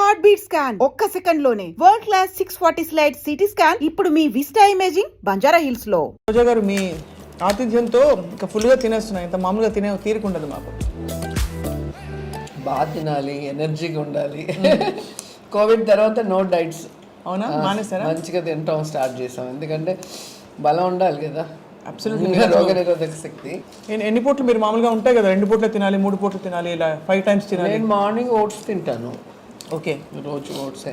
Heart beat scan ఒక్క second లోనే world class 640 slide CT scan ఇప్పుడు మీ విస్టా ఇమేజింగ్ బంజారా హిల్స్ లో. రోజా గారు మీ ఆతిథ్యంతో ఇంకా ఫుల్గా తినేస్తున్నాయి, ఇంత మామూలుగా తినే తీరుకుండదు మాకు. బాగా తినాలి, ఎనర్జీగా ఉండాలి. కోవిడ్ తర్వాత నో డైట్స్. అవునా, మానేస్తారా? మంచిగా తినటం స్టార్ట్ చేసాం, ఎందుకంటే బలం ఉండాలి కదా. అబ్సల్యూట్లీ. రోగ నిరోధక శక్తి. ఎన్ని పూట్లు మీరు మామూలుగా ఉంటాయి కదా, 2 పూట్లు తినాలి, 3 పూట్లు తినాలి, ఇలా 5 టైమ్స్ తినాలి? నేను మార్నింగ్ ఓట్స్ తింటాను. ఓకే, రోజు ఓట్సే.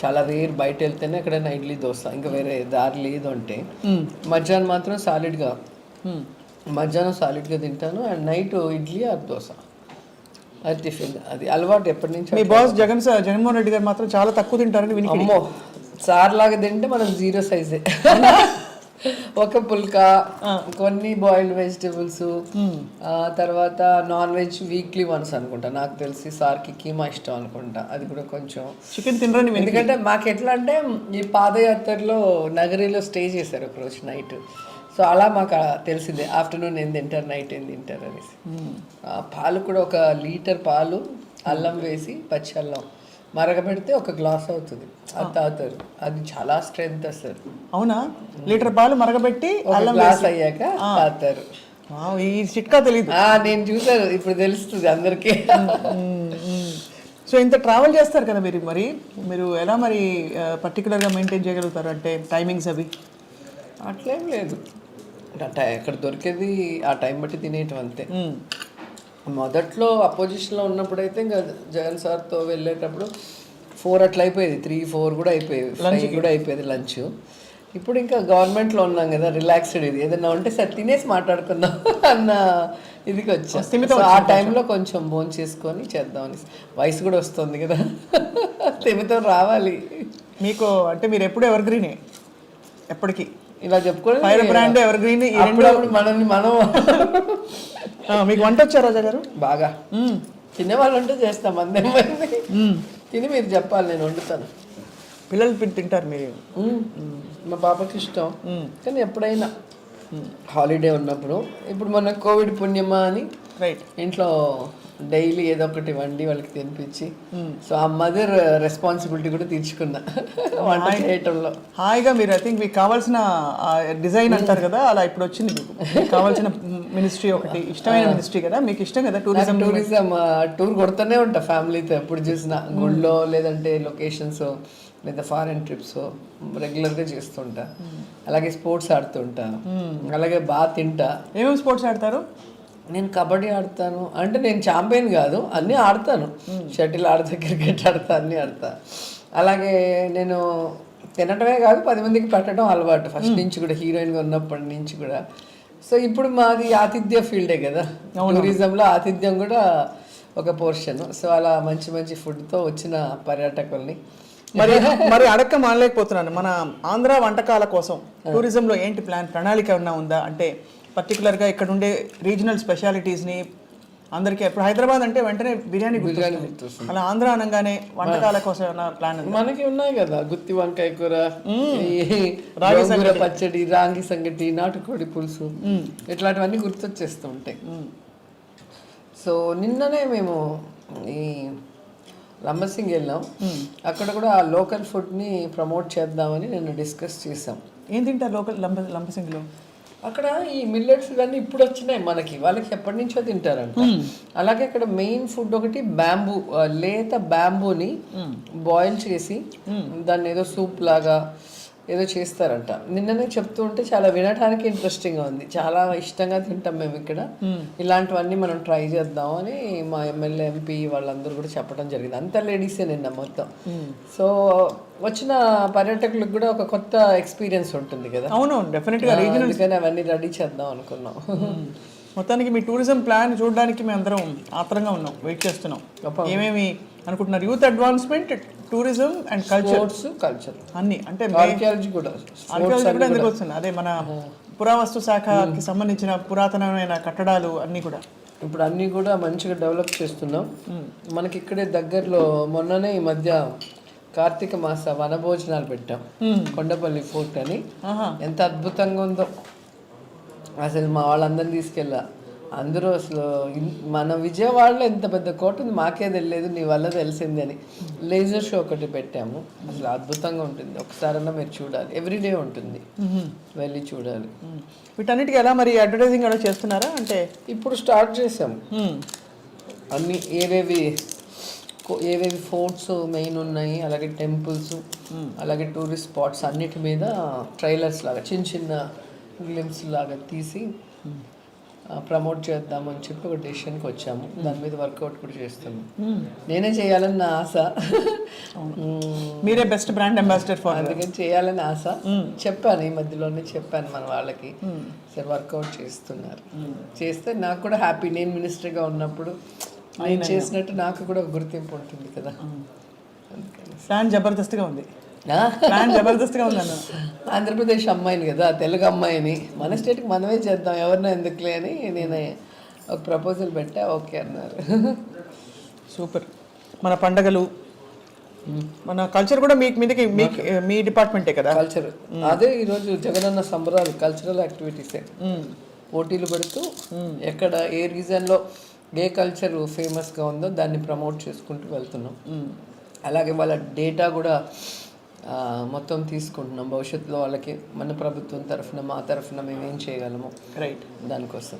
చాలా రేర్ బయట వెళ్తేనే ఎక్కడైనా ఇడ్లీ దోశ, ఇంకా వేరే దారి లేదు అంటే. మధ్యాహ్నం మాత్రం సాలిడ్గా, మధ్యాహ్నం సాలిడ్గా తింటాను. And night idli or dosa, అది టిఫిన్. అది అలవాటు ఎప్పటి నుంచి. మీ బాస్ జగన్మోహన్ రెడ్డి గారు మాత్రం చాలా తక్కువ తింటారని విని. అమ్మో, సార్ లాగా తింటే మనం 0 సైజే. ఒక పుల్కా, కొన్ని బాయిల్డ్ వెజిటేబుల్స్, తర్వాత నాన్ వెజ్ వీక్లీ వన్స్ అనుకుంటా. నాకు తెలిసి సార్కి కీమా ఇష్టం అనుకుంటా, అది కూడా కొంచెం. చికెన్ తినరని. ఎందుకంటే మాకు ఎట్లా అంటే ఈ పాదయాత్రలో నగరిలో స్టే చేశారు ఒకరోజు నైట్. సో అలా మాకు తెలిసిందే ఆఫ్టర్నూన్ ఏం తింటారు, నైట్ ఏం తింటారు అనేసి. పాలు కూడా 1 లీటర్ పాలు, అల్లం వేసి, పచ్చి అల్లం మరగబెడితే 1 గ్లాస్ అవుతుంది, అది తాగుతారు. అది చాలా స్ట్రెంగ్త్ వస్తుంది. అవునా? లీటర్ పాలు మరగబెట్టి అల్లం గ్లాస్ అయ్యాక తాగుతారు. ఈ చిట్కా తెలియదు. నేను చూసాను, ఇప్పుడు తెలుస్తుంది అందరికీ. సో ఇంత ట్రావెల్ చేస్తారు కదా మీరు ఎలా మరి పర్టికులర్గా మెయింటైన్ చేయగలుగుతారు, అంటే టైమింగ్స్ అవి? అట్లేం లేదు, ఎక్కడ దొరికేది ఆ టైం బట్టి తినేయటం అంతే. మొదట్లో అపోజిషన్లో ఉన్నప్పుడైతే ఇంకా జగన్ సార్తో వెళ్ళేటప్పుడు 4 అట్లా అయిపోయేది, 3-4 కూడా అయిపోయేది, 5 కూడా అయిపోయేది లంచ్. ఇప్పుడు ఇంకా గవర్నమెంట్లో ఉన్నాం కదా, రిలాక్స్డ్. ఇది ఏదైనా ఉంటే సార్ తినేసి మాట్లాడుకుందాం అన్న ఇదికి వచ్చా. ఆ టైంలో కొంచెం భోజనం చేసుకొని చేద్దామని. వయసు కూడా వస్తుంది కదా, తిమితో రావాలి. మీకు అంటే మీరు ఎప్పుడు ఎవర్ గ్రీనే, ఎప్పటికీ ఇలా చెప్పుకోవాలి. Fire brand ever green. మనల్ని మనం. మీకు వంట వచ్చా రోజా గారు? బాగా. తినేవాళ్ళు ఉంటే చేస్తాం, అందరి తిని మీరు చెప్పాలి, నేను వండుతాను. పిల్లలు తింటారు మీరు? మా పాపకి ఇష్టం, కానీ ఎప్పుడైనా హాలిడే ఉన్నప్పుడు. ఇప్పుడు మన కోవిడ్ పుణ్యమా అని ఇంట్లో డైలీ ఏదో ఒకటి వండి వాళ్ళకి తినిపించి, సో ఆ మదర్ రెస్పాన్సిబిలిటీ కూడా తీర్చుకున్నా వంట చేయటంలో. హాయిగా మీరు ఐ థింక్ మీకు కావాల్సిన డిజైన్ అంటారు కదా, అలా ఇప్పుడు వచ్చింది. మీకు కావాల్సిన మినిస్ట్రీ ఒకటి, ఇష్టమైన మినిస్ట్రీ కదా, మీకు ఇష్టం కదా టూరిజం. టూర్ కొడుతూనే ఉంటా ఫ్యామిలీతో, ఎప్పుడు చూసినా గుళ్ళో, లేదంటే లొకేషన్స్, లేదా ఫారెన్ ట్రిప్స్ రెగ్యులర్గా చేస్తుంటా. అలాగే స్పోర్ట్స్ ఆడుతుంటా, అలాగే బాగా తింటా. ఏమేమి స్పోర్ట్స్ ఆడతారు? నేను కబడ్డీ ఆడతాను, అంటే నేను ఛాంపియన్ కాదు, అన్నీ ఆడతాను. షటిల్ ఆడతా, క్రికెట్ ఆడతా, అన్నీ ఆడతా. అలాగే నేను తినటమే కాదు, 10 మందికి పెట్టడం అలవాటు ఫస్ట్ నుంచి కూడా, హీరోయిన్గా ఉన్నప్పటి నుంచి కూడా. సో ఇప్పుడు మాది ఆతిథ్య ఫీల్డే కదా, టూరిజంలో ఆతిథ్యం కూడా ఒక పోర్షన్. సో అలా మంచి మంచి ఫుడ్తో వచ్చిన పర్యాటకుల్ని మరి అడక్క మానలేకపోతున్నాను. మన ఆంధ్ర వంటకాల కోసం టూరిజంలో ఏంటి ప్రణాళిక ఏమన్నా ఉందా? అంటే పర్టికులర్గా ఇక్కడ ఉండే రీజనల్ స్పెషాలిటీస్ని అందరికీ, ఇప్పుడు హైదరాబాద్ అంటే వెంటనే బిర్యానీ గుర్తొస్తుంది, అలా ఆంధ్ర అనగానే వంటకాల కోసం ఏమైనా ప్లాన్? మనకి ఉన్నాయి కదా, గుత్తి వంకాయ కూర, రాగి పచ్చడి, రాగి సంగటి, నాటుకోడి పులుసు, ఇట్లాంటివన్నీ గుర్తొచ్చేస్తూ ఉంటాయి. సో నిన్ననే మేము ఈ లంబసింగ్ వెళ్ళాం, అక్కడ కూడా ఆ లోకల్ ఫుడ్ని ప్రమోట్ చేద్దామని నేను డిస్కస్ చేసాం. ఏం తింటారు లోకల్ లంబసింగ్లో? అక్కడ ఈ మిల్లెట్స్ ఇవన్నీ ఇప్పుడు వచ్చినాయి మనకి, వాళ్ళకి ఎప్పటి నుంచో తింటారంట. అలాగే అక్కడ మెయిన్ ఫుడ్ ఒకటి బ్యాంబూ, లేత బ్యాంబూని బాయిల్ చేసి దాన్ని ఏదో సూప్ లాగా ఏదో చేస్తారంట. నిన్ననే చెప్తూ ఉంటే చాలా వినడానికి ఇంట్రెస్టింగ్గా ఉంది, చాలా ఇష్టంగా తింటాం మేము ఇక్కడ. ఇలాంటివన్నీ మనం ట్రై చేద్దాం అని మా ఎమ్మెల్యే, ఎంపీ వాళ్ళందరూ కూడా చెప్పడం జరిగింది. అంతా లేడీసే నిన్న మొత్తం. సో వచ్చిన పర్యాటకులకు కూడా ఒక కొత్త ఎక్స్పీరియన్స్ ఉంటుంది కదా. అవును, డెఫినెట్గా. అందుకని అవన్నీ రెడీ చేద్దాం అనుకున్నాం. మొత్తానికి మీ టూరిజం ప్లాన్ చూడడానికి మేము అందరం ఆత్రంగా ఉన్నాం, వెయిట్ చేస్తున్నాం. ఏమేమి అనుకుంటున్నారు? Youth advancement, tourism and culture అన్ని, అంటే ఆర్కియాలజీ కూడా ఎందుకు వస్తుంది? అదే మన పురావస్తు శాఖకి సంబంధించిన పురాతనమైన కట్టడాలు అన్నీ కూడా ఇప్పుడు అన్నీ కూడా మంచిగా డెవలప్ చేస్తున్నాం. మనకి ఇక్కడే దగ్గరలో మొన్ననే ఈ మధ్య కార్తీక మాస వనభోజనాలు పెట్టాం, కొండపల్లి ఫోర్ట్ అని. ఎంత అద్భుతంగా ఉందో అసలు, మా వాళ్ళందరినీ తీసుకెళ్ళా. అందరూ అసలు మన విజయవాడలో ఎంత పెద్ద కోట ఉంది మాకే తెలియదు, నీ వల్ల తెలిసింది అని. లేజర్ షో ఒకటి పెట్టాము, అసలు అద్భుతంగా ఉంటుంది. ఒకసారన్నా మీరు చూడాలి, ఎవ్రీడే ఉంటుంది, వెళ్ళి చూడాలి. వీటన్నిటికీ ఎలా మరి అడ్వర్టైజింగ్ ఎలా చేస్తున్నారా? అంటే ఇప్పుడు స్టార్ట్ చేసాము అన్ని ఏవేవి ఫోర్ట్స్ మెయిన్ ఉన్నాయి, అలాగే టెంపుల్స్, అలాగే టూరిస్ట్ స్పాట్స్ అన్నిటి మీద ట్రైలర్స్ లాగా చిన్న చిన్న గ్లిమ్స్ లాగా తీసి ప్రమోట్ చేద్దామని చెప్పి ఒక డెసిషన్కి వచ్చాము. దాని మీద వర్కౌట్ కూడా చేస్తాము. నేనే చేయాలని నా ఆశ, మీరే బెస్ట్ బ్రాండ్ అంబాసిడర్ ఫర్, అందుకని చేయాలని ఆశ. చెప్పాను, ఈ మధ్యలోనే చెప్పాను మన వాళ్ళకి, సరే వర్కౌట్ చేస్తున్నారు. చేస్తే నాకు కూడా హ్యాపీ, నేను మినిస్టర్గా ఉన్నప్పుడు నేను చేసినట్టు నాకు కూడా ఒక గుర్తింపు ఉంటుంది కదా. ప్లాన్ జబర్దస్త్గా ఉంది, ప్లాన్ జబర్దస్త్గా ఉంది అన్న. ఆంధ్రప్రదేశ్ అమ్మాయిని కదా, తెలుగు అమ్మాయిని, మన స్టేట్కి మనమే చేద్దాం, ఎవరినో ఎందుకులే అని నేను ఒక ప్రపోజల్ పెట్టా, ఓకే అన్నారు. సూపర్. మన పండగలు, మన కల్చర్ కూడా మీదకి మీ డిపార్ట్మెంటే కదా. కల్చర్ అదే ఈరోజు జగనన్న సంబరాలు, కల్చరల్ యాక్టివిటీసే పోటీలు పెడుతూ ఎక్కడ ఏ రీజన్లో ఏ కల్చర్ ఫేమస్గా ఉందో దాన్ని ప్రమోట్ చేసుకుంటూ వెళ్తున్నాం. అలాగే వాళ్ళ డేటా కూడా మొత్తం తీసుకుంటున్నాం. భవిష్యత్తులో వాళ్ళకి మన ప్రభుత్వం తరఫున, మా తరఫున మేము ఏం చేయగలము రైట్, దానికోసం.